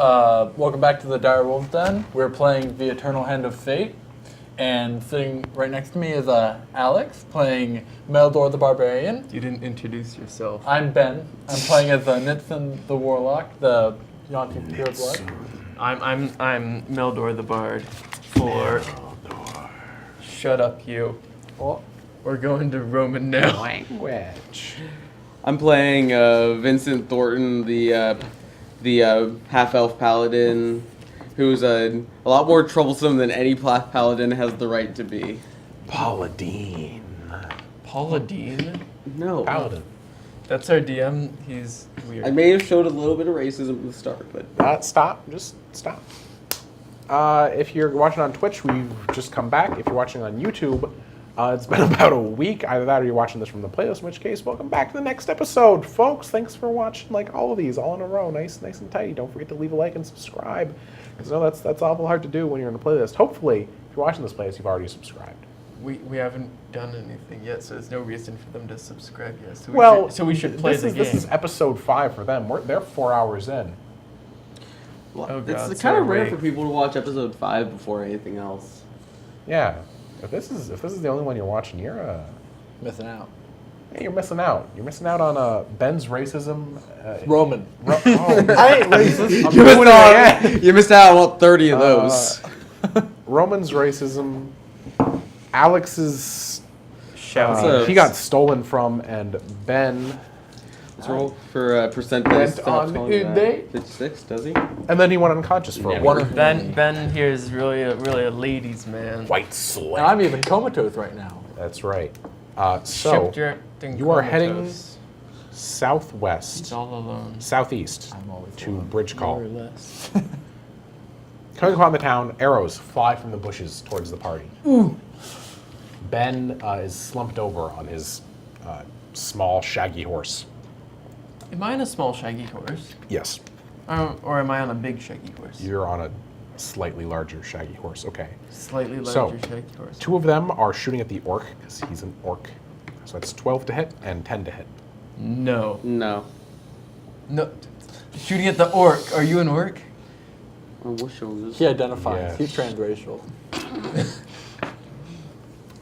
welcome back to the Dire Wolves Den. We're playing The Eternal Hand of Fate, and sitting right next to me is Alex, playing Meldor the Barbarian. You didn't introduce yourself. I'm Ben. I'm playing as Nitsin the Warlock, the Yonti Pureblood. I'm Meldor the Bard. Shut up, you. Oh, We're going to Roman now. Language. I'm playing Vincent Thornton, the half-elf paladin, who's a lot more troublesome than any paladin has the right to be. Pauladine. Pauladine? No. Paladin. That's our DM. He's weird. I may have showed a little bit of racism at the start, but... Stop. Just stop. If you're watching on Twitch, we've just come back. If you're watching on YouTube, it's been about a week. Either that or you're watching this from the playlist, in which case, welcome back to the next episode, folks. Thanks for watching like all of these, all in a row, nice and tidy. Don't forget to leave a like and subscribe, because I know that's awful hard to do when you're in the playlist. Hopefully, if you're watching this playlist, you've already subscribed. We haven't done anything yet, so there's no reason for them to subscribe yet. So we should play this the is, game. This is episode 5 for them. They're 4 hours in. Oh, God, it's kind of rare wait. for people to watch episode 5 before anything else. Yeah. If this is the only one you're watching, you're missing out. you're missing out. You're missing out on Ben's racism. Roman. I ain't racist. I'm You missed doing it out. again. You missed out on about 30 of those. Roman's racism. Alex's Shout. he got stolen from, and Ben, Let's roll for percent Went based. on a date. 56, does he? and then he went unconscious for a Never. while. Ben here is really a ladies' man. White slave. And I'm even comatose right now. That's right. So Shipwrecked and you are heading comatose. southwest, He's all alone. southeast I'm always to alone. Bridge More or Call. less. Coming upon the town, arrows fly from the bushes towards the party. Ben is slumped over on his small, shaggy horse. Am I on a small shaggy horse? Yes, Or am I on a big shaggy horse? you're on a slightly larger, shaggy horse. Okay. Slightly So, larger shaggy horse. 2 of them are shooting at the orc, because he's an orc. So that's 12 to hit and 10 to hit. No. No. No. Shooting at the orc. Are you an orc? Oh, what show is He this? identifies. Yes. He's transracial.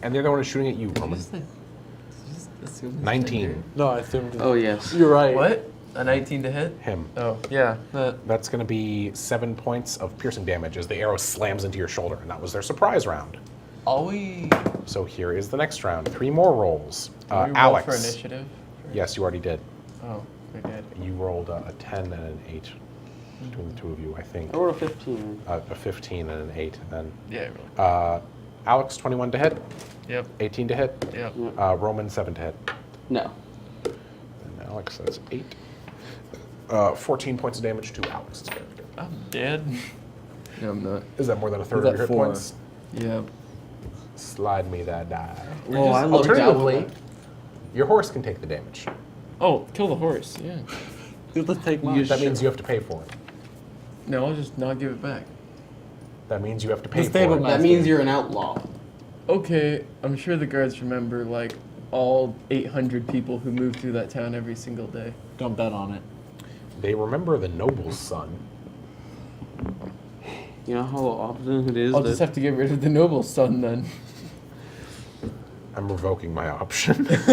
And the other one is shooting at you, Roman. Just assume his 19. gender. No, I assumed. Oh, yes. You're right. What? A 19 to hit? Him. Oh, yeah. That's going to be 7 points of piercing damage as the arrow slams into your shoulder, and that was their surprise round. All we. So here is the next round. 3 more rolls. we roll Alex. for initiative? Yes, you already did. Oh, we did. You rolled a 10 and an 8 between the 2 of you, I think. I rolled a 15. A 15 and an 8 then. Yeah, really. Alex, 21 to hit. Yep. 18 to hit. Yep. Roman, 7 to hit. No. And Alex, that's 8. 14 points of damage to Alex's character. I'm dead. No, I'm not. Is that more than a third He's of your at hit 4. points? Yeah. Slide me that die. Oh, I love Alternatively, Javelin. Your horse can take the damage. Oh, kill the horse. Yeah. let's take mine. That means you have to pay for it. No, I'll just not give it back. That means you have to pay The for stable it. master. That means you're an outlaw. Okay, I'm sure the guards remember, like, all 800 people who move through that town every single day. Don't bet on it. They remember the noble's son. You know how often it is I'll that... just have to get rid of the noble's son then. I'm revoking my option. What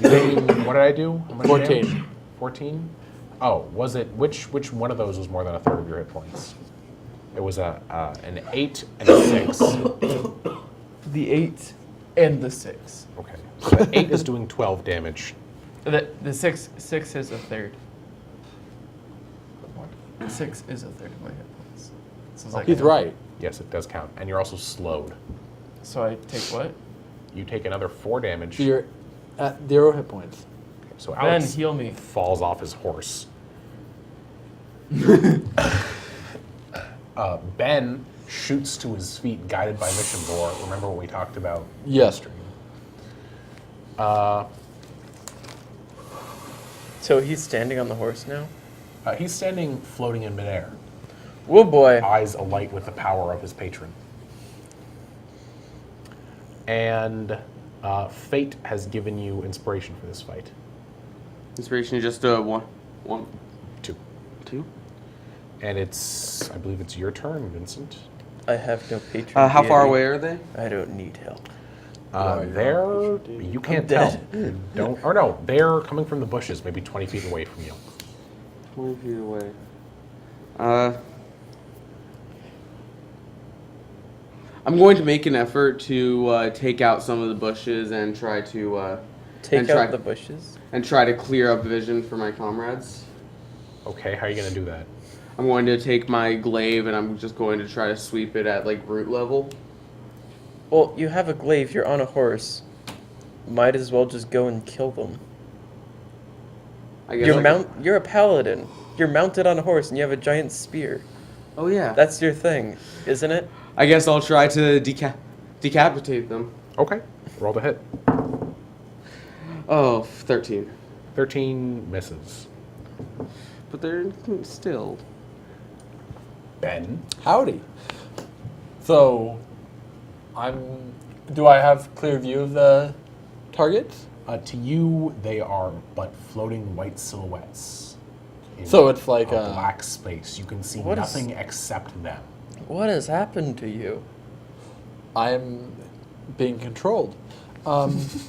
did I do? How much 14. damage? 14? Oh, was it, which one of those was more than a third of your hit points? It was an 8 and a 6. The 8 and the 6. Okay, so that 8 is doing 12 damage. The six is a third. 6 is a third of my hit points. So it's like- He's right. Yes, it does count. And you're also slowed. So I take what? You take another 4 damage. So you're at 0 hit points. So Ben, Alex heal me. falls off his horse. Ben shoots to his feet, guided by Mishinbor. Remember what we talked about? Yes. So he's standing on the horse now? He's standing floating in midair, Oh boy. eyes alight with the power of his patron. And fate has given you inspiration for this fight. Inspiration is just one. 2. 2? And I believe it's your turn, Vincent. I have no patron. How far deity. away are they? I don't need help. You can't tell. Don't. Or no, they're coming from the bushes, maybe 20 feet away from you. 20 feet away. I'm going to make an effort to take out some of the bushes and try to Take out the bushes. and try to clear up vision for my comrades. Okay, how are you going to do that? I'm going to take my glaive and I'm just going to try to sweep it at like root level. Well, you have a glaive. You're on a horse. Might as well just go and kill them. I guess You're a paladin. You're mounted on a horse and you have a giant spear. Oh yeah. That's your thing, isn't it? I guess I'll try to decapitate them. Okay, roll to hit. Oh, 13. 13 misses. But they're still. Ben? Howdy. So, do I have clear view of the targets? To you, they are but floating white silhouettes. In So it's like a a black space. You can see What is- nothing except them. What has happened to you? I'm being controlled. As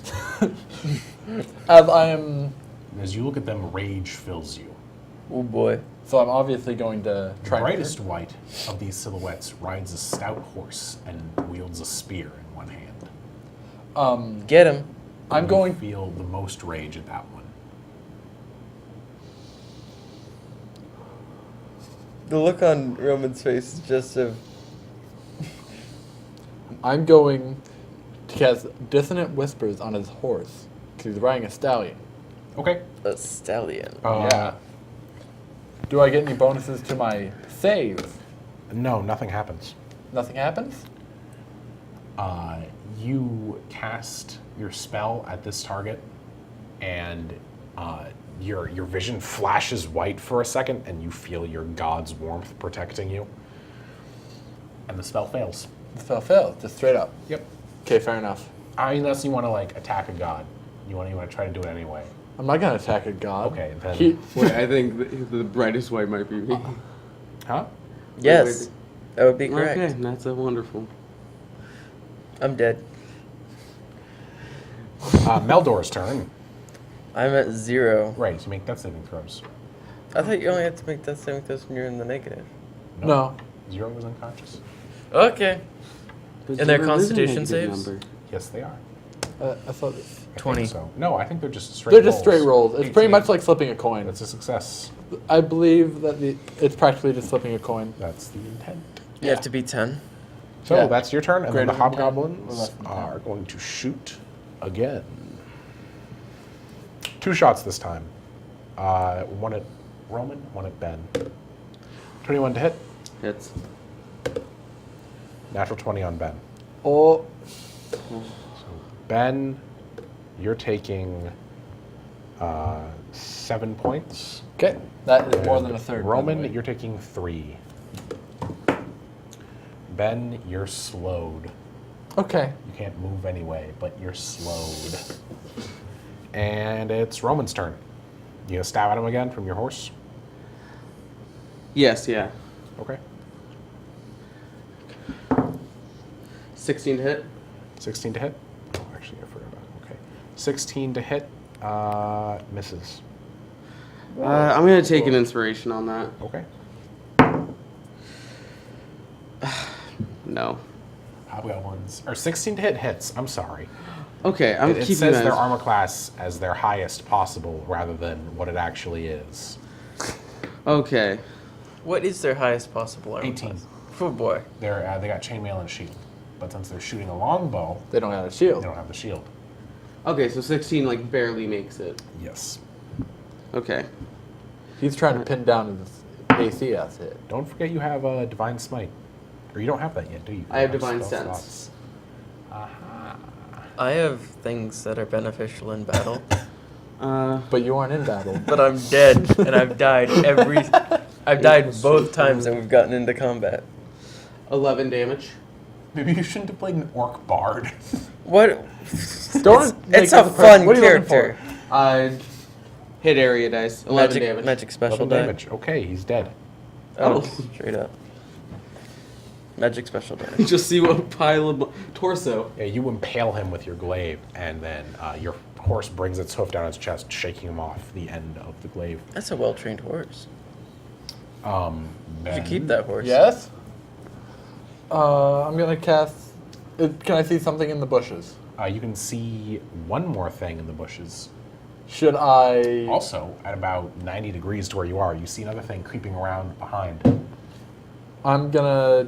I am, As you look at them, rage fills you. Oh boy. so I'm obviously going to The try. brightest white of these silhouettes rides a stout horse and wields a spear in one hand. Get him. I'm You going. feel the most rage at that one. The look on Roman's face is just of... I'm going to cast Dissonant Whispers on his horse because he's riding a stallion. Okay. a stallion. Yeah. Do I get any bonuses to my save? No, nothing happens. Nothing happens? You cast your spell at this target, and your vision flashes white for a second, and you feel your god's warmth protecting you. And the spell fails. The spell fails, just straight up. Yep. Okay, fair enough. Unless you want to like attack a god, you want to try to do it anyway. I'm not gonna attack a god. Okay, then. Wait, I think the brightest white might be me. Huh? Yes, wait. that would be correct. Okay, that's a wonderful. I'm dead. Meldor's turn. I'm at 0. Right, you make death saving throws. I thought you only had to make death saving throws when you're in the negative. No. 0 was unconscious. Okay. But And their zero is a constitution negative saves? number. Yes, they are. I thought I think 20. So. No, I think they're just straight they're rolls. just straight rolls. It's pretty 18. much like flipping a coin. That's a success. I believe that it's practically just flipping a coin. That's the intent. You have to be 10. So Yeah. that's your turn, and then Greater the than 10 or hobgoblins less than 10. are going to shoot again. 2 shots this time. One at Roman, one at Ben. 21 to hit. Hits. Natural 20 on Ben. Oh, Ben, you're taking 7 points. okay. That is more And than a third. by the Roman, way. you're taking 3. Ben, you're slowed. Okay. You can't move anyway, but you're slowed. And it's Roman's turn. You gonna stab at him again from your horse? Yes, yeah. Okay. 16 to hit. 16 to hit. Oh, actually, I forgot about it. Okay. 16 to hit. Misses. I'm gonna take an inspiration on that. Okay. No. Hobgoblins. Or 16 to hit hits. I'm sorry. Okay, I'm It keeping says that. their armor class as their highest possible rather than what it actually is. Okay. What is their highest possible armor 18. class? Oh boy. They got chainmail and shield. But since they're shooting a longbow, They don't have a they shield. don't have the shield. Okay, so 16 like barely makes it. Yes. Okay. He's trying to pin down his AC as hit. Don't forget you have a Divine Smite. Or you don't have that yet, do you? I have You Divine spell Sense. slots. Aha. I have things that are beneficial in battle, But you aren't in battle. but I'm dead and I've died both times and we've gotten into combat. 11 damage. Maybe you shouldn't have played an orc bard. What? Don't make It's this a a fun what are you looking character. Hit area dice. 11 Magic, damage. magic special 11 die. damage. Okay, he's dead. Oh, Oh. straight up. Magic special damage. Just see what pile of torso. Yeah, you impale him with your glaive, and then your horse brings its hoof down its chest, shaking him off the end of the glaive. That's a well-trained horse. You Ben, should keep that horse. Yes? I'm gonna cast... Can I see something in the bushes? You can see one more thing in the bushes. Should I... Also, at about 90 degrees to where you are, you see another thing creeping around behind. I'm gonna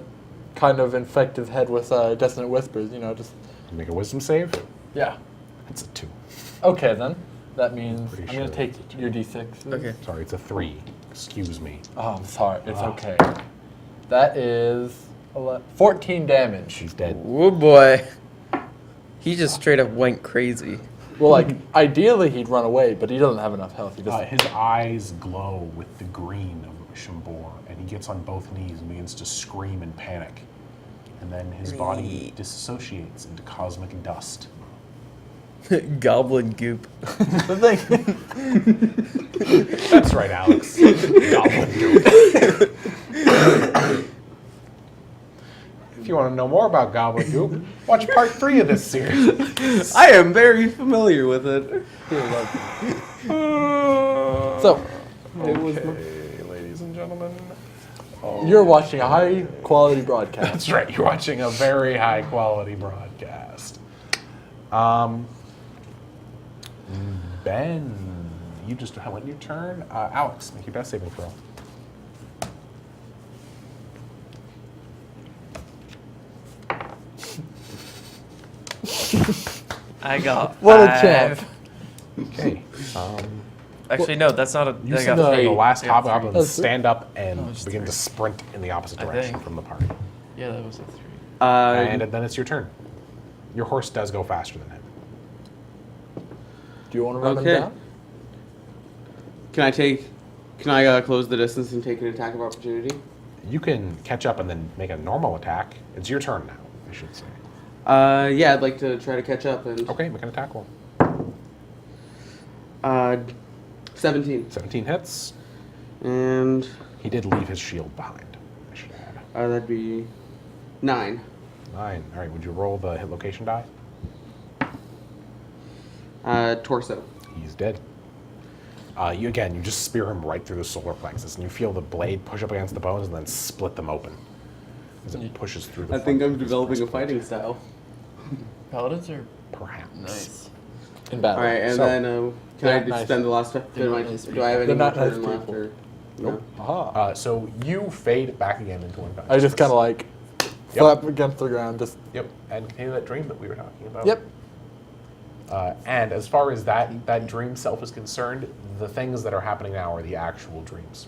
kind of infect his head with dissonant whispers, you know, just... Make a wisdom save. Yeah. It's a 2. Okay, then. That means Pretty I'm gonna sure take it's a your d6. Okay. Sorry, it's a 3. Excuse me. Oh, I'm sorry. It's Ah. okay. That is 14 damage. She's dead. Oh boy. He just straight up went crazy. Well, like, ideally he'd run away, but he doesn't have enough health. He just... His eyes glow with the green of Shambor, and he gets on both knees and begins to scream in panic. And then his body disassociates into cosmic dust. Goblin goop. the thing... That's right, Alex. Goblin goop. If you want to know more about Goblin Goop, watch part 3 of this series. I am very familiar with it. So, Okay, ladies and gentlemen. you're watching a high-quality broadcast. That's right, you're watching a very high quality broadcast. Ben, you just went your turn. Alex, make your best saving throw. I got What a 5. champ. Okay. Actually, no, that's not a. You I see got the 3. last I got hobgoblin 3. stand up and it's begin 3. to sprint in the opposite I direction think. from the party. Yeah, that was a 3. And then it's your turn. Your horse does go faster than him. Do you want to run Okay. him down? Can I close the distance and take an attack of opportunity? You can catch up and then make a normal attack. It's your turn now, I should say. Yeah, I'd like to try to catch up and. Okay, make an attack roll. 17. 17 hits. And He did leave his shield behind, I should add. that'd be 9. 9. All right, would you roll the hit location die? Torso. He's dead. You just spear him right through the solar plexus, and you feel the blade push up against the bones and then split them open as it pushes through the I think front I'm of his developing a breastplate. fighting style. Paladins are Perhaps. nice. In battle. All right, and So- then can I They're nice. spend the last? They're not nice Do I have any They're more not nice turn left? people. Or, Nope. Aha. So you fade back again into unconsciousness. I just kind of like flap against the ground, just... Yep, and continue that dream that we were talking about. Yep. And as far as that dream self is concerned, the things that are happening now are the actual dreams.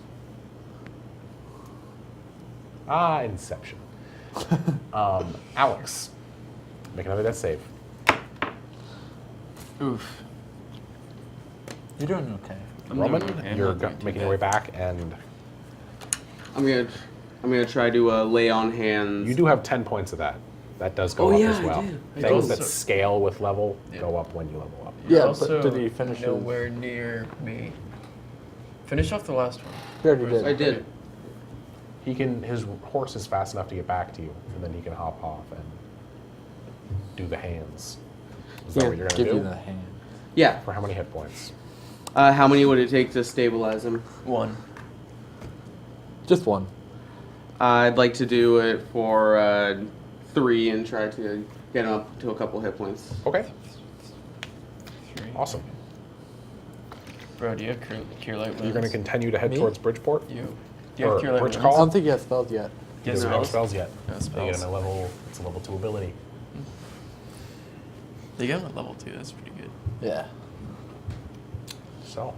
Inception. Alex, make another death save. Oof. You're doing okay. I'm Roman, doing okay. I'm you're not doing too making your way bad. back, and I'm gonna try to lay on hands. you do have 10 points of that. That does go Oh, up yeah, as I well. do. I Things do. that Also- scale with level Yeah. go up when you level up. You're Yeah, also but did he finish his- nowhere near me. Finish off the last one. You already did. I did. His horse is fast enough to get back to you, and then he can hop off and do the hands. Is that Yeah, what you're Give gonna you do? the hand. Yeah. For how many hit points? How many would it take to stabilize him? 1. Just one. I'd like to do it for 3 and try to get him up to a couple hit points. Okay, 3. awesome. Bro, do you have cure light wounds? You're going to continue to head Me? towards Bridgeport? You. Do you have Or cure light Bridge wounds? I Call? don't think he has spells yet. He Yes, doesn't no. have spells yet. No They get spells. him a level, it's a level 2 ability. They got him at level 2. That's pretty good. Yeah. So,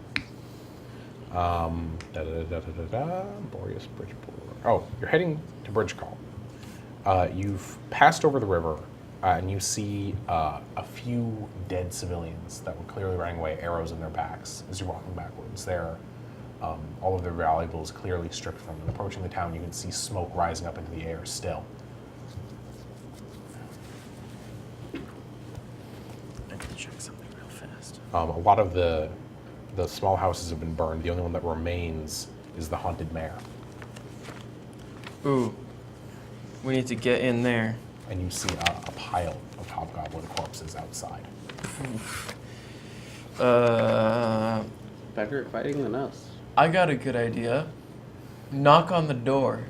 Boreas Bridgeport. Oh, you're heading to Bridge Call. You've passed over the river, and you see a few dead civilians that were clearly running away, arrows in their backs as you're walking backwards. All of their valuables clearly stripped from them. Approaching the town, you can see smoke rising up into the air still. I need to check something real fast. A lot of the small houses have been burned. The only one that remains is the haunted mare. Ooh. We need to get in there. And you see a pile of hobgoblin corpses outside. Better at fighting than us. I got a good idea. Knock on the door.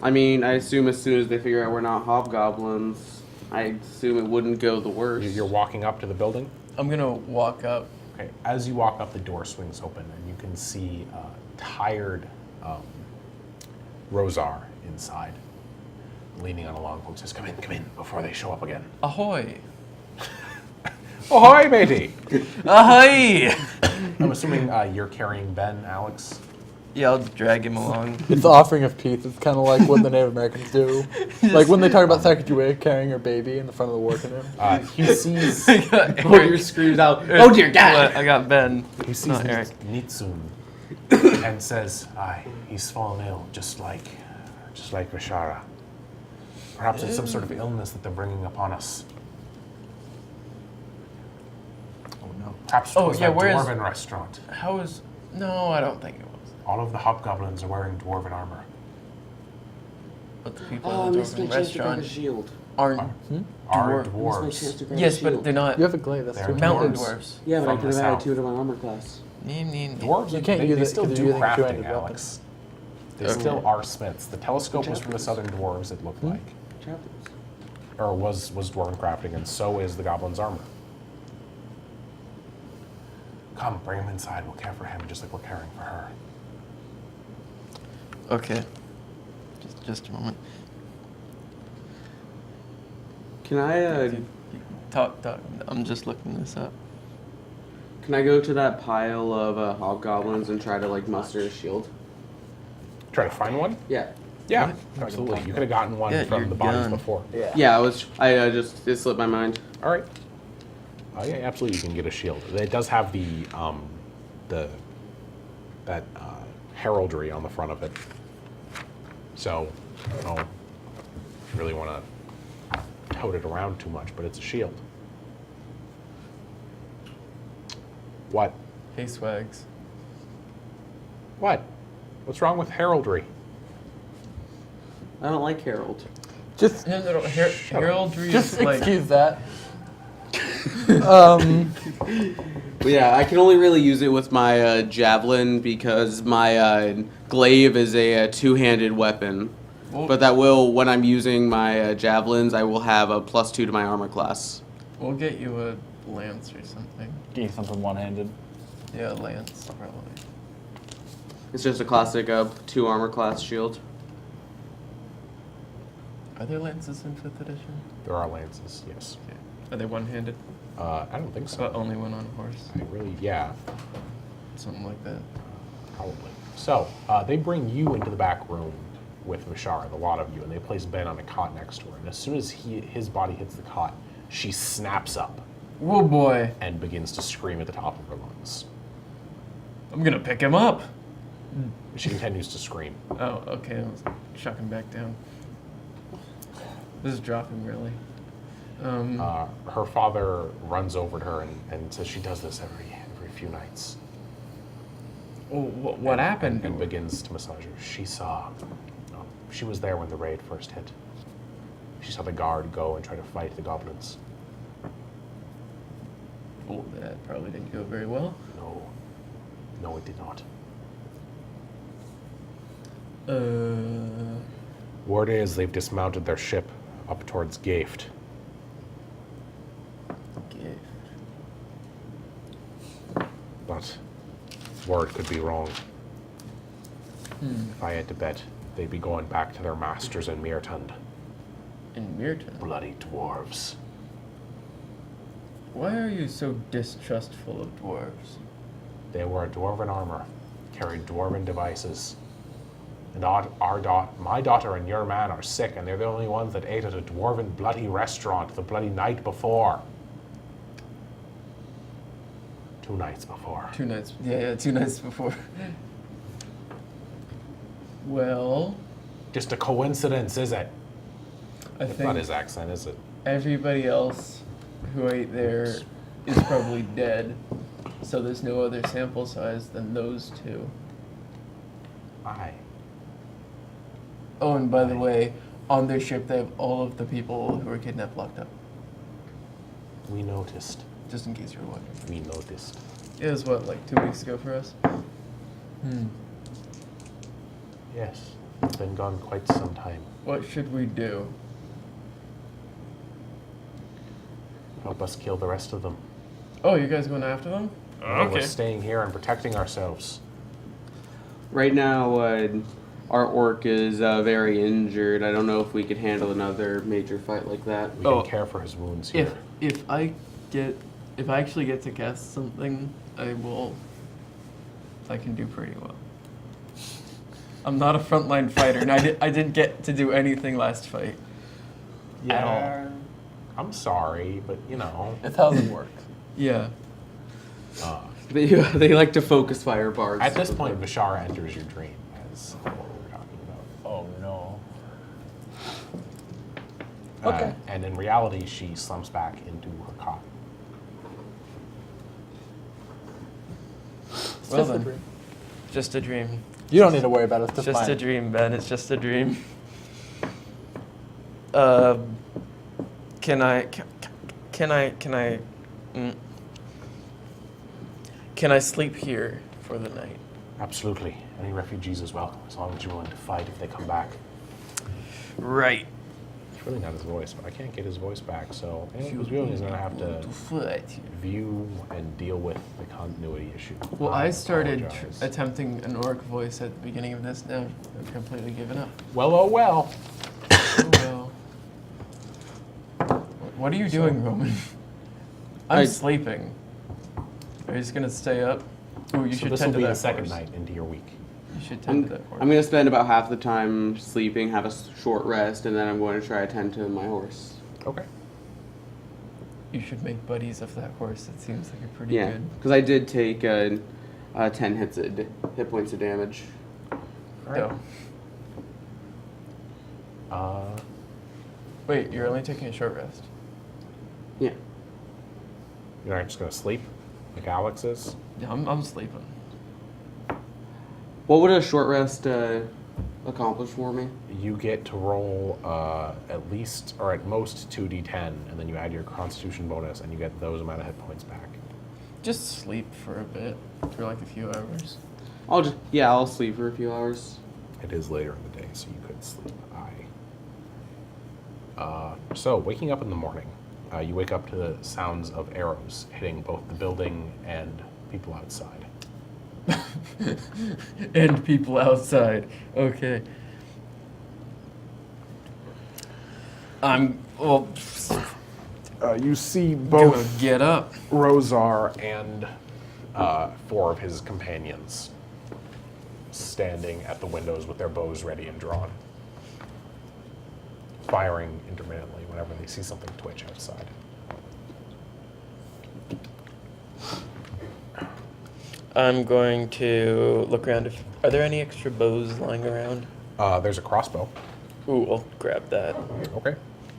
I mean, I assume as soon as they figure out we're not hobgoblins, I assume it wouldn't go the worst. You're walking up to the building. I'm gonna walk up. Okay. As you walk up, the door swings open, and you can see tired Rosar inside, leaning on a long pole. Says, come in, before they show up again." Ahoy! Ahoy, matey! Ahoy! I'm assuming you're carrying Ben, Alex. Yeah, I'll drag him along. It's the offering of peace. It's kind of like what the Native Americans do. Like when they talk about Sacagawea carrying her baby in the front of the war canoe. He sees Warrior screams out, "Oh dear God!" I got Ben. he sees Not Eric. Nitsun and says, "Aye, he's fallen ill, just like Vishara. Perhaps it's some sort of illness that they're bringing upon us. Oh no. Perhaps it Oh, was yeah, that where is- dwarven restaurant. How is... No, I don't think it was. All of the hobgoblins are wearing dwarven armor. But the people Oh, I in the missed my Dwarven chance to grab a restaurant shield. aren't... Are Dwarf- Missed my chance dwarves. to grab a Yes, shield. but they're not You have a glaive. That's They're too mountain dwarves. dwarves. Yeah, but I from could the have added south. 2 to my armor class. Dwarves, You can't they, use they it still 'cause do you're using crafting, two-handed Alex. They Okay. still are smiths. The telescope was from the southern dwarves, it looked like. Chapters. Or was dwarven crafting, and so is the goblin's armor. Come, bring him inside. We'll care for him just like we're caring for her. Okay. Just a moment. Can I Talk. I'm just looking this up. can I go to that pile of hobgoblins and try to like muster a shield? Try to find one? Yeah. Yeah, absolutely. You could have gotten one Yeah, from your the bodies gun. before. Yeah, it slipped my mind. All right. Yeah, absolutely. You can get a shield. It does have that heraldry on the front of it. So, I don't really want to tote it around too much, but it's a shield. What? Hey, Swags. What? What's wrong with heraldry? I don't like Harold. Just No, heraldry just is like... excuse that. But yeah, I can only really use it with my javelin because my glaive is a two-handed weapon. Well- But that will, when I'm using my javelins, I will have a +2 to my armor class. We'll get you a lance or something. Give you something one-handed. Yeah, a lance, probably. It's just a classic 2 armor class shield. Are there lances in 5th edition? There are lances, yes. Okay. Are they one-handed? I don't think so. But only one on a horse? I really, yeah, Something like that. probably. So, they bring you into the back room with Vishara, the lot of you, and they place Ben on a cot next to her. And as soon as his body hits the cot, she snaps up Whoa, boy. and begins to scream at the top of her lungs. I'm gonna pick him up. She continues to scream. Oh, okay. I was chucking back down. This is dropping, really. Her father runs over to her and says she does this every few nights. Oh, what happened? And begins to massage her. She was there when the raid first hit. She saw the guard go and try to fight the goblins. Oh, that probably didn't go very well. No, it did not. Word is they've dismounted their ship up towards Gaeft. Okay. But word could be wrong. If I had to bet, they'd be going back to their masters in Mirtund. In Mirton. Bloody dwarves. Why are you so distrustful of dwarves? They wore dwarven armor, carried dwarven devices. And my daughter and your man are sick, and they're the only ones that ate at a dwarven bloody restaurant the bloody night before. 2 nights before. 2 nights. Yeah, 2 nights before. Well, Just a coincidence, is it? I It's not think his accent, is it? everybody else who ate there is probably dead. So there's no other sample size than those two. Aye. Oh, and by the way, on their ship they have all of the people who were kidnapped locked up. We noticed. Just in case you were wondering. We noticed. It was what, like 2 weeks ago for us? Yes. It's been gone quite some time. What should we do? Help us kill the rest of them. Oh, you guys going after them? No, we're staying here and protecting ourselves. Right now, our orc is very injured. I don't know if we could handle another major fight like that. We Oh. can care for his wounds here. If I actually get to cast something, I can do pretty well. I'm not a frontline fighter, and I didn't get to do anything last fight. At all. I'm sorry, but you know. It's how it works. Yeah. They like to focus fire bars. At this point, Vishara enters your dream, as what we were talking about. Oh no. Okay. And in reality, she slumps back into her cot. It's Well just a then. dream. Just a dream. You don't need to worry about it. It's Just fine. a dream, Ben. It's just a dream. Can I sleep here for the night? Absolutely. Any refugees as well, as long as you're willing to fight if they come back. Right. It's really not his voice, but I can't get his voice back, so he's really going to have to view and deal with the continuity issue. Well, I started apologize. attempting an orc voice at the beginning of this. Now I've completely given up. Well, oh well. Oh well. What are you doing, Roman? I'm sleeping. Are you just gonna stay up? Ooh, you So should this tend will to be that the second horse. night into your week. You should I'm, tend to that horse. I'm going to spend about half the time sleeping, have a short rest, and then I'm going to try to tend to my horse. Okay. You should make buddies of that horse. It seems like a pretty Yeah, good. because I did take 10 hit points of damage. All right. Doe. Wait, you're only taking a short rest. Yeah. You're not just going to sleep like Alex is? Yeah, I'm sleeping. What would a short rest accomplish for me? You get to roll at least, or at most, 2d10, and then you add your constitution bonus, and you get those amount of hit points back. Just sleep for a bit, for like a few hours. I'll sleep for a few hours. It is later in the day, so you could sleep. So, waking up in the morning, you wake up to the sounds of arrows hitting both the building and people outside. And people outside. Okay. You see Gonna both get up. Rosar and 4 of his companions standing at the windows with their bows ready and drawn, firing intermittently whenever they see something twitch outside. I'm going to look around. Are there any extra bows lying around? There's a crossbow. Ooh, I'll grab that. Okay.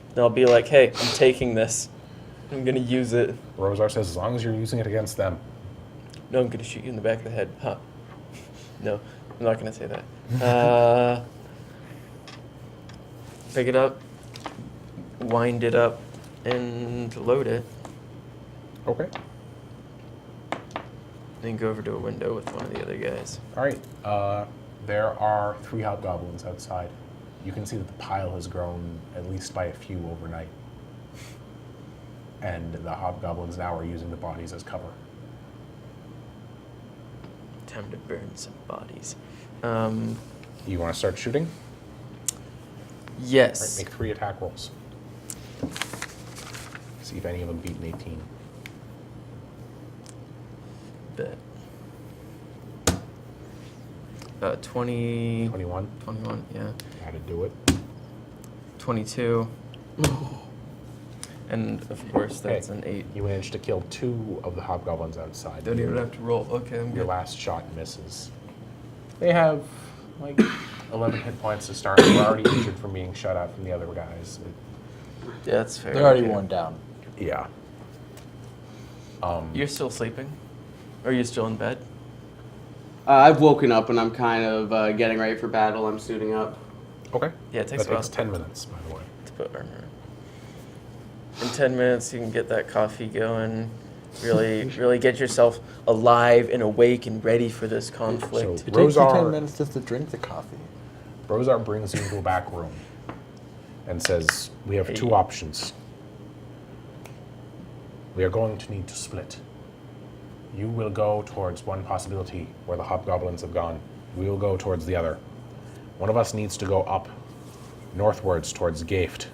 And I'll be like, hey, I'm taking this. I'm gonna use it. Rosar says, as long as you're using it against them. No, I'm gonna shoot you in the back of the head. Huh. No, I'm not gonna say that. Pick it up, wind it up, and load it. Okay. Then go over to a window with one of the other guys. All right. There are 3 hobgoblins outside. You can see that the pile has grown at least by a few overnight. And the hobgoblins now are using the bodies as cover. Time to burn some bodies. You want to start shooting? All right, Yes. make 3 attack rolls. See if any of them beat an 18. Bet. 20. 21. 21, yeah. How to do it. 22. And of course, that's an 8. You managed to kill 2 of the hobgoblins outside. Don't even have to roll. Okay, I'm Your good. last shot misses. They have like 11 hit points to start. They're already injured from being shut out from the other guys. Yeah, that's fair. They're already okay. worn down. Yeah. You're still sleeping? Or are you still in bed? I've woken up and I'm kind of getting ready for battle. I'm suiting up. Okay. Yeah, it takes that a while. takes 10 minutes, by the way. To put armor on. In 10 minutes, you can get that coffee going. Really get yourself alive and awake and ready for this conflict. So It takes you 10 Rosar, minutes just to drink the coffee. Rosar brings you into a back room and says, we have two options. We are going to need to split. You will go towards one possibility where the hobgoblins have gone. We will go towards the other. One of us needs to go up northwards towards Gaft,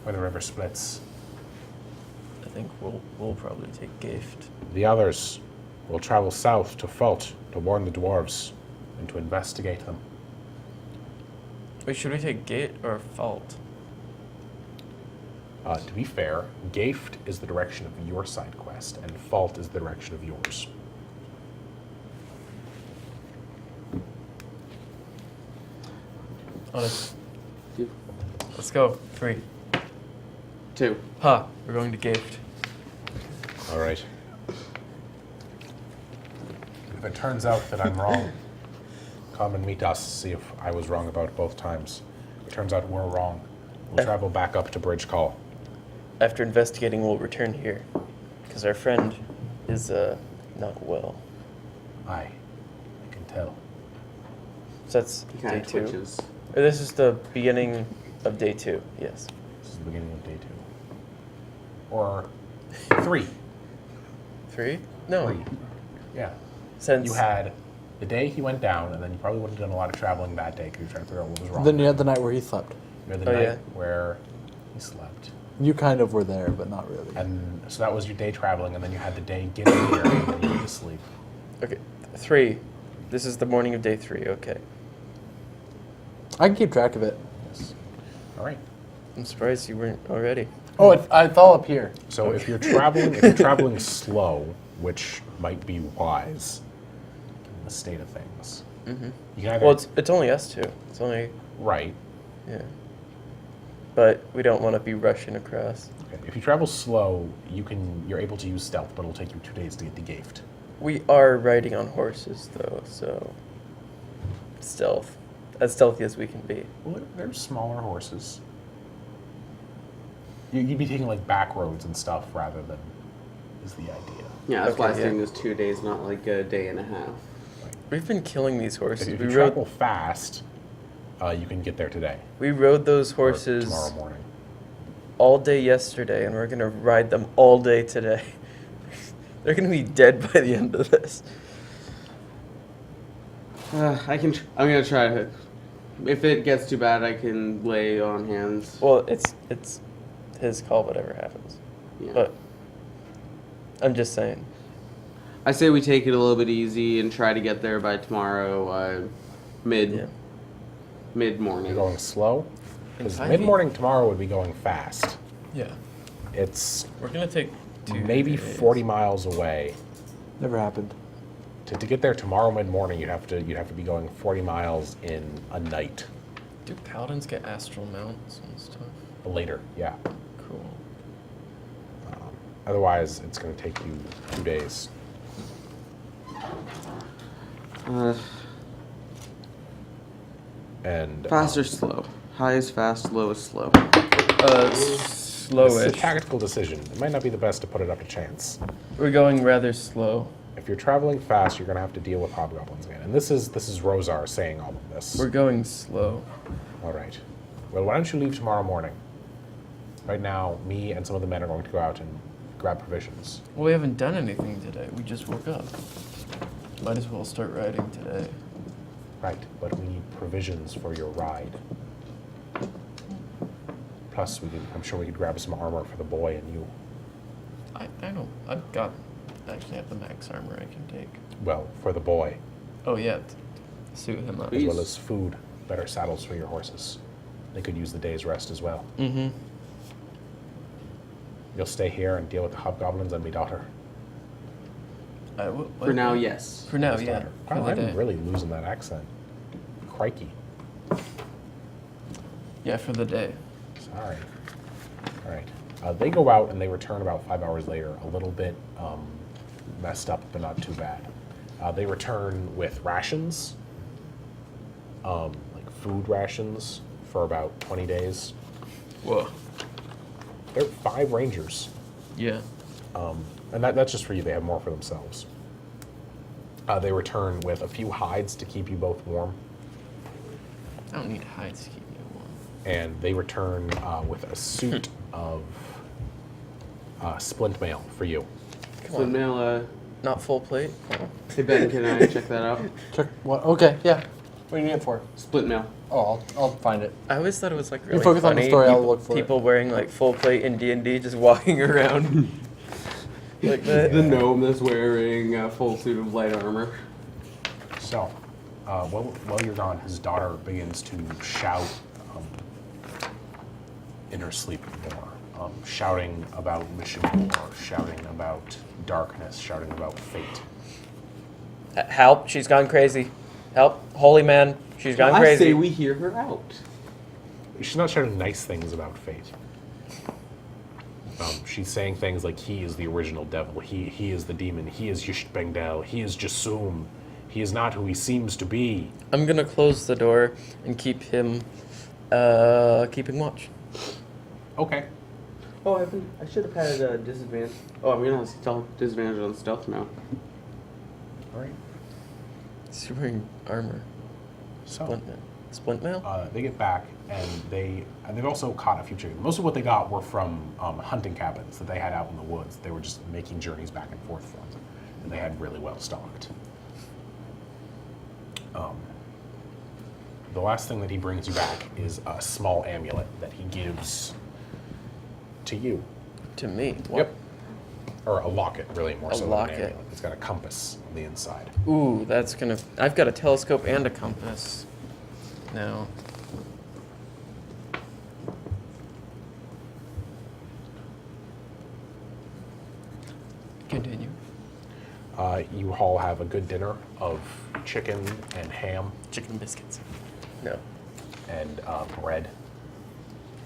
where the river splits. I think we'll probably take Gift. The others will travel south to Fult to warn the dwarves and to investigate them. Wait, should we take Gate or Fault? To be fair, Gaft is the direction of your side quest, and Fult is the direction of yours. Honest. Let's go. 3. 2. Ha! We're going to Gift. All right. If it turns out that I'm wrong, come and meet us, see if I was wrong about both times. If it turns out we're wrong, we'll travel back up to Bridge Call. After investigating, we'll return here. Because our friend is, not well. Aye, I can tell. So that's He day kind of 2. twitches. Or this is the beginning of day 2, yes. This is the beginning of day 2. Or 3. 3? No. 3. Yeah. Since You had the day he went down, and then you probably wouldn't have done a lot of traveling that day because you were trying to figure out what was wrong. Then you had the night where he slept. You had the Oh, night yeah. where he slept. You kind of were there, but not really. And so that was your day traveling, and then you had the day getting here, and then you went to sleep. Okay, 3. This is the morning of day 3, okay. I can keep track of it. Yes. All right. I'm surprised you weren't already. Oh, it's all up here. So if you're traveling slow, which might be wise in the state of things, Mm-hmm. you can either Well, it's only us 2. It's only, right. yeah. But we don't want to be rushing across. Okay. If you travel slow, you're able to use stealth, but it'll take you 2 days to get the Gaft. We are riding on horses, though, so stealth. As stealthy as we can be. Well, they're smaller horses. You'd be taking like back roads and stuff rather than is the idea. Yeah, that's why I was Okay, saying yeah. this 2 days, not like a day and a half. We've been killing these horses. If We you rode, travel fast, you can get there today. we rode those or horses tomorrow morning. all day yesterday, and we're going to ride them all day today. They're going to be dead by the end of this. I'm gonna try to. If it gets too bad, I can lay on hands. Well, it's his call, whatever happens. Yeah. But I'm just saying. I say we take it a little bit easy and try to get there by tomorrow, Yeah. mid morning. You're going slow? Because In 5e. mid-morning tomorrow would be going fast. Yeah. It's We're going to take 2 maybe days. 40 miles away. Never happened. To get there tomorrow mid-morning, you'd have to be going 40 miles in a night. Do paladins get astral mounts and stuff? Later, yeah. Cool. Otherwise, it's going to take you 2 days. And Fast or slow? High is fast, low is slow. it's a Slowish. tactical decision. It might not be the best to put it up to chance. We're going rather slow. If you're traveling fast, you're going to have to deal with hobgoblins again. And this is Rosar saying all of this. We're going slow. All right. Well, why don't you leave tomorrow morning? Right now, me and some of the men are going to go out and grab provisions. Well, we haven't done anything today. We just woke up. Might as well start riding today. Right, but we need provisions for your ride. Plus, I'm sure we could grab some armor for the boy and you. I actually have the max armor I can take. Well, for the boy, Oh, yeah. Suit him up. as well Please. as food, better saddles for your horses. They could use the day's rest as well. Mm-hmm. You'll stay here and deal with the hobgoblins and my daughter. For now, yes. For now, His yeah. daughter. For Wow, the I'm day. really losing that accent. Crikey. Yeah, for the day. Sorry. All right. They go out and they return about 5 hours later, a little bit messed up, but not too bad. They return with rations, like food rations, for about 20 days. Whoa. They're 5 rangers, Yeah. and that's just for you. They have more for themselves. They return with a few hides to keep you both warm, I don't need hides to keep me warm. and they return with a suit of splint mail for you. So now, Not full plate? Oh. hey Ben, can I check that out? Check what? Okay, yeah. What do you need it for? Split mail. Oh, I'll find it. I always thought it was like really focus on the funny. story, I'll people, look for it. people wearing like full plate in D&D just walking around like that. The gnome that's wearing a full suit of light armor. So, while you're gone, his daughter begins to shout in her sleep more, shouting about Mishimur, shouting about darkness, shouting about fate. Help! She's gone crazy. Help! Holy man, she's gone I crazy. say we hear her out. She's not shouting nice things about fate. She's saying things like, he is the original devil, he is the demon, he is Yishbengdal, he is Jasum, he is not who he seems to be. I'm gonna close the door and keep him keeping watch. Okay. Oh, I should have had a disadvantage. Oh, I'm gonna tell disadvantage on stealth now. All right. He's wearing armor. So, Splint mail? they get back, and they've also caught a few chickens. Most of what they got were from hunting cabins that they had out in the woods. They were just making journeys back and forth from them, and they had really well stocked. The last thing that he brings you back is a small amulet that he gives to you. To me. Yep. Or a locket, really, more A so than locket. an amulet. It's got a compass on the inside. Ooh, that's gonna. I've got a telescope and a compass. Now. Continue. You all have a good dinner of chicken and ham Chicken biscuits. No. and bread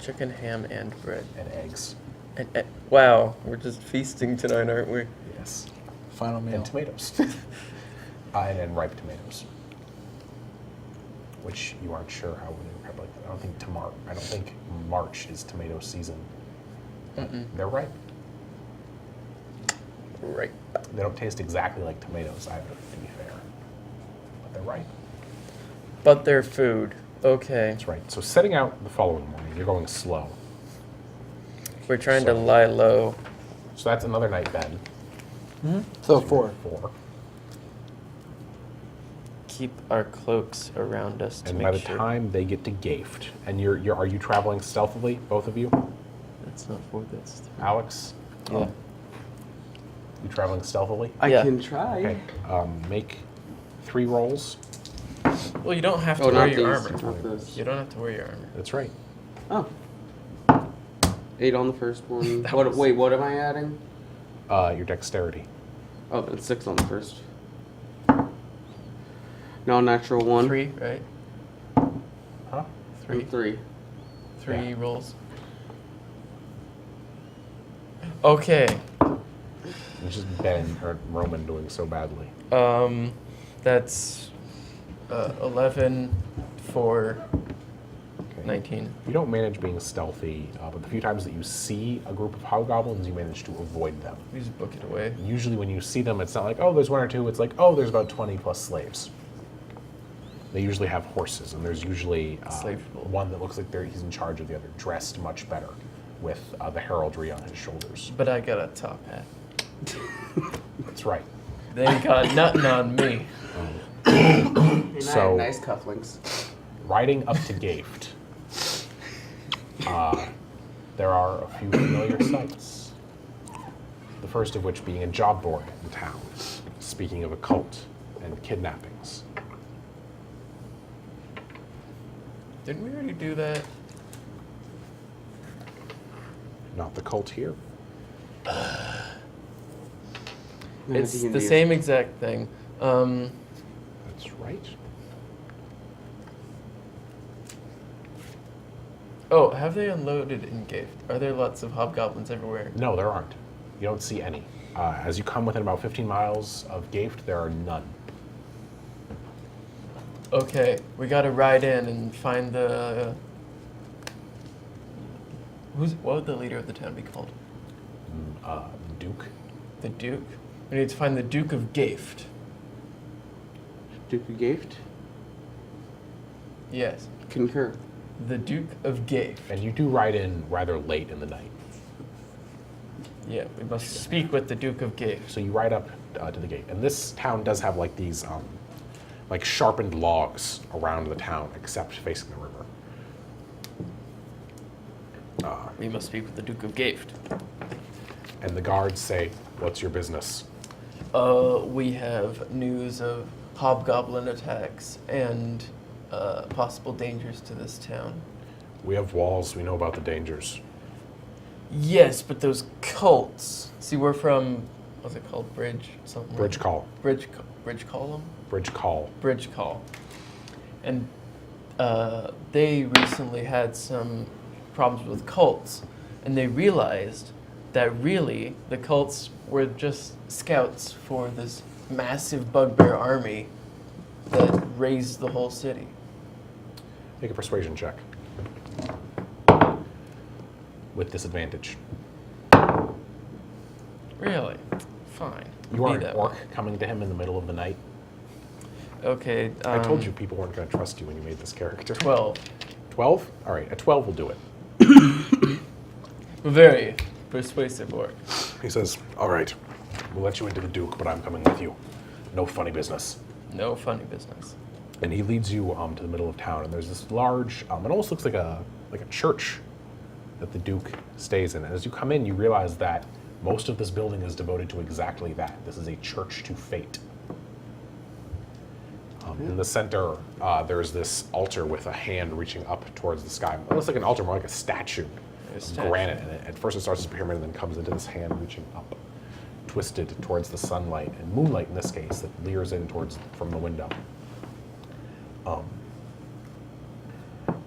Chicken, ham, and bread. and eggs. And, wow, we're just feasting tonight, aren't we? Yes. Final meal. And tomatoes. And then ripe tomatoes. Which you aren't sure how they probably. I don't think March is tomato season. They're ripe. Right. They don't taste exactly like tomatoes either, to be fair. But they're ripe. But they're food. Okay. That's right. So setting out the following morning, you're going slow. We're trying to lie low. So that's another night, Ben. So 4. 4. Keep our cloaks around us to And make by the sure. time they get to Gaft, and are you traveling stealthily, both of you? That's not 4, that's 3. Alex? Yeah. You traveling stealthily? I Yeah. can try. Okay. Make 3 rolls. Well, you don't have to Oh, wear not your these. armor. Not this. You don't have to wear your armor. That's right. Oh. 8 on the first one. That What? was- Wait, what am I adding? Your dexterity. Oh, that's 6 on the first. No, natural 1. 3, right? Huh? 3. 3. 3 Yeah. rolls. Okay. It's just Ben or Roman doing so badly. That's 11 for Okay. 19. You don't manage being stealthy, but the few times that you see a group of hobgoblins, you manage to avoid them. We just book it away. Usually when you see them, it's not like, oh, there's 1 or 2. It's like, oh, there's about 20 plus slaves. They usually have horses, and there's usually Slave pool. one that looks like he's in charge of the other, dressed much better, with the heraldry on his shoulders. But I got a top hat. That's right. They got nothing on me. So- nice cufflinks. Riding up to Gaft, there are a few familiar sights. The first of which being a job board in town, speaking of occult and kidnappings. Didn't we already do that? Not the cult here. It's D&D the is- same exact thing. That's right. Oh, have they unloaded in Gafe? Are there lots of hobgoblins everywhere? No, there aren't. You don't see any. As you come within about 15 miles of Gafe, there are none. Okay, we gotta ride in and find the. What would the leader of the town be called? Duke. The Duke. We need to find the Duke of Gafe. Duke of Gaft? Yes, Concur. the Duke of Gafe. And you do ride in rather late in the night. Yeah, we must speak with the Duke of Gafe. So you ride up to the gate. And this town does have like these like sharpened logs around the town, except facing the river. We must speak with the Duke of Gafe. And the guards say, "What's your business?" We have news of hobgoblin attacks and possible dangers to this town. We have walls. We know about the dangers. Yes, but those cults. See, we're from, what's it called? Bridge something. Bridge call. Bridge column. Bridge call. Bridge call. And they recently had some problems with cults, and they realized that really the cults were just scouts for this massive bugbear army that raised the whole city. Make a persuasion check. With disadvantage. Really? Fine. You are Be an that orc way. coming to him in the middle of the night. Okay. I told you people weren't going to trust you when you made this character. 12. 12? All right, a 12 will do it. Very persuasive orc. He says, "All right, we'll let you into the Duke, but I'm coming with you. No funny business." No funny business. And he leads you to the middle of town, and there's this large, it almost looks like a church that the Duke stays in. And as you come in, you realize that most of this building is devoted to exactly that. This is a church to fate. In the center, there's this altar with a hand reaching up towards the sky. It looks like an altar, more like a statue of granite. And at first it starts as a pyramid and then comes into this hand reaching up, twisted towards the sunlight, and moonlight in this case, that leers in from the window.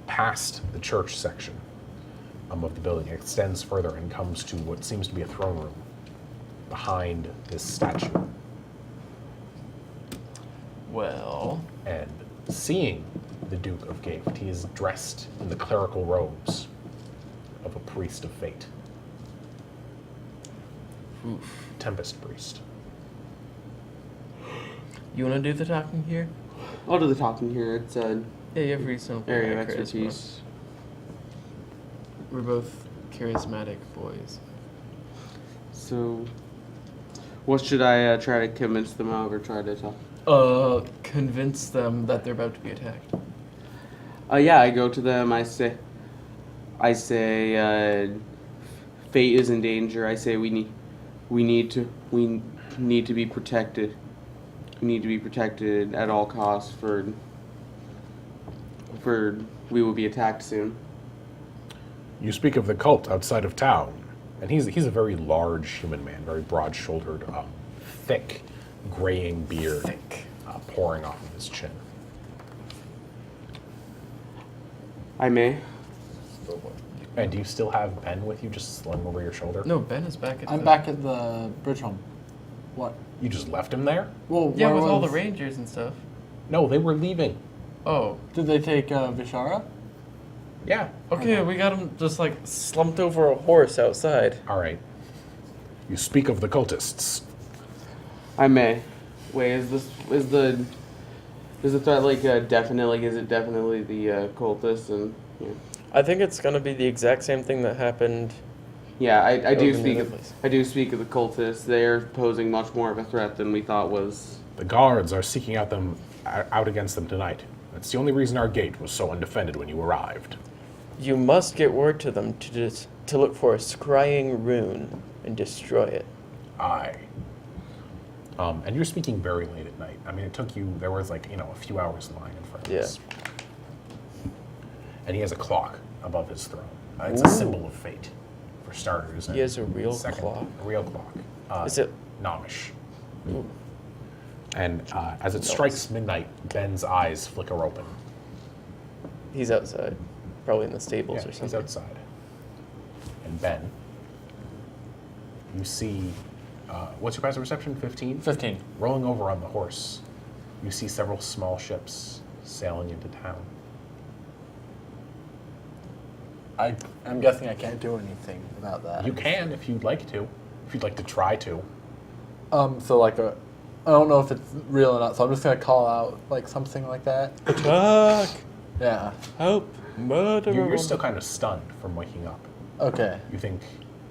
Past the church section of the building, it extends further and comes to what seems to be a throne room behind this statue. Well, And seeing the Duke of Gafe, he is dressed in the clerical robes of a priest of fate. Tempest priest. you want to do the talking here? I'll do the talking here. It's Yeah, you have reasonable area of charisma. expertise. We're both charismatic boys. So, what should I try to convince them of or try to talk? Convince them that they're about to be attacked. Yeah, I go to them. I say, fate is in danger. I say we need to be protected. We need to be protected at all costs. For we will be attacked soon. You speak of the cult outside of town, and he's a very large human man, very broad-shouldered, thick, graying beard, pouring off of his chin. I may. And do you still have Ben with you, just slung over your shoulder? No, Ben is back at I'm the... back at the bridge home. What? You just left him there? Well, Yeah, where with all the was- rangers and stuff. No, they were leaving. Oh. Did they take Vishara? Yeah. Okay, we got him just like slumped over a horse outside. All right. You speak of the cultists. I may. Wait, is the threat like definite? Like, is it definitely the cultists and? Yeah. I think it's gonna be the exact same thing that happened. Yeah, I do Over speak the of place. I do speak of the cultists. They are posing much more of a threat than we thought was. The guards are seeking out against them tonight. That's the only reason our gate was so undefended when you arrived. You must get word to them to look for a scrying rune and destroy it. Aye. And you're speaking very late at night. I mean, it took you, there was like, a few hours in line in front of Yeah. us. And he has a clock above his throne. It's a symbol of fate, for starters. He has a real second, clock? A real clock. Is it- Nomish. Ooh. And as it strikes midnight, Ben's eyes flicker open. He's outside. Probably in the stables Yeah, or he's something. outside. And Ben, you see, what's your passive perception? 15? 15. Rolling over on the horse, you see several small ships sailing into town. I'm guessing I can't do anything about that. You can if you'd like to. If you'd like to try to. So like I don't know if it's real or not, so I'm just gonna call out like something like that. Attack! Yeah. Help! Murder! You're still kind of stunned from waking up. Okay. You think,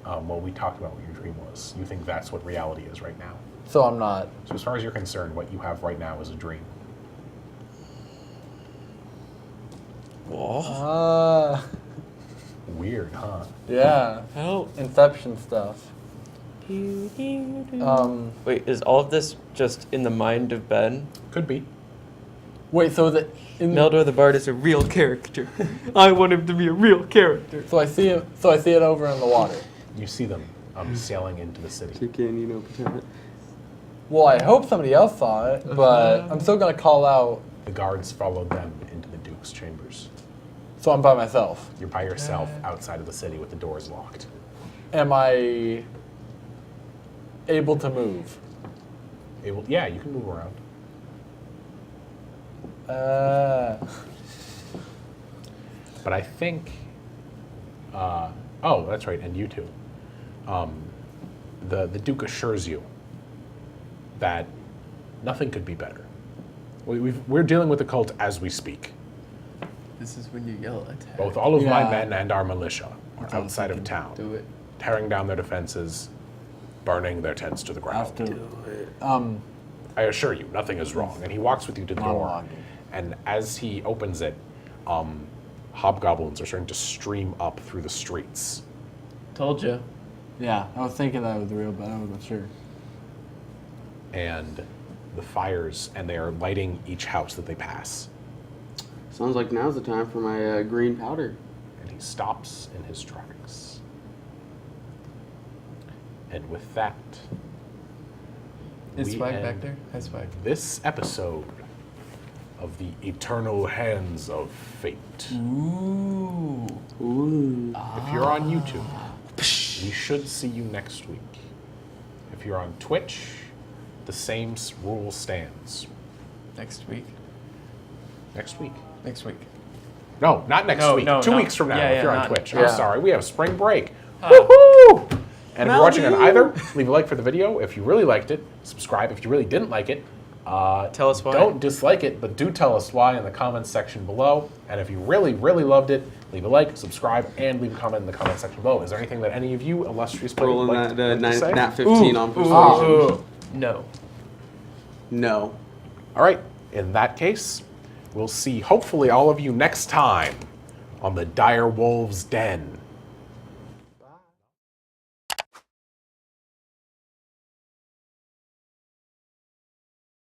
well, we talked about what your dream was. You think that's what reality is right now. So I'm not. So as far as you're concerned, what you have right now is a dream. Whoa. Weird, huh? Yeah. Help! Inception stuff. Wait, is all of this just in the mind of Ben? Could be. Wait. So the in, Meldor the Bard is a real character. I want him to be a real character. So I see it. So I see it over in the water. You see them sailing into the city. Well, I hope somebody else saw it, but I'm still gonna call out. The guards followed them into the Duke's chambers. So I'm by myself. You're by yourself outside of the city with the doors locked. Am I able to move? Yeah, you can move around. But I think, oh, that's right, and you two. The Duke assures you that nothing could be better. We're dealing with the cult as we speak. This is when you yell attack. Both all of my Yeah. men and our militia are Okay, outside so of town, Do it. tearing down their defenses, burning their tents to the ground. After. I assure you, nothing is wrong. And he walks with you to the door. Monologuing. And as he opens it, hobgoblins are starting to stream up through the streets. Told you. Yeah, I was thinking that was real, but I wasn't sure. And the fires, and they are lighting each house that they pass. Sounds like now's the time for my green powder. And he stops in his tracks. And with that, Is we Swag end back there? Hi, Swag. this episode of the Eternal Hands of Fate. Ooh. If you're on YouTube, we should see you next week. If you're on Twitch, the same rule stands. Next week. Next week. Next week. No, not next No, week. no, 2 no. weeks from now, Yeah, if yeah, you're on not- Twitch. yeah. I'm sorry, we have spring break. Woohoo! And if you're watching on either, leave a like for the video. If you really liked it, subscribe. If you really didn't like it, Tell us why. don't dislike it, but do tell us why in the comments section below. And if you really, really loved it, leave a like, subscribe, and leave a comment in the comment section below. Is there anything that any of you illustrious players would Rolling like that to say? nat 15 on persuasion. No. No. All right, in that case, we'll see hopefully all of you next time on the Dire Wolves Den.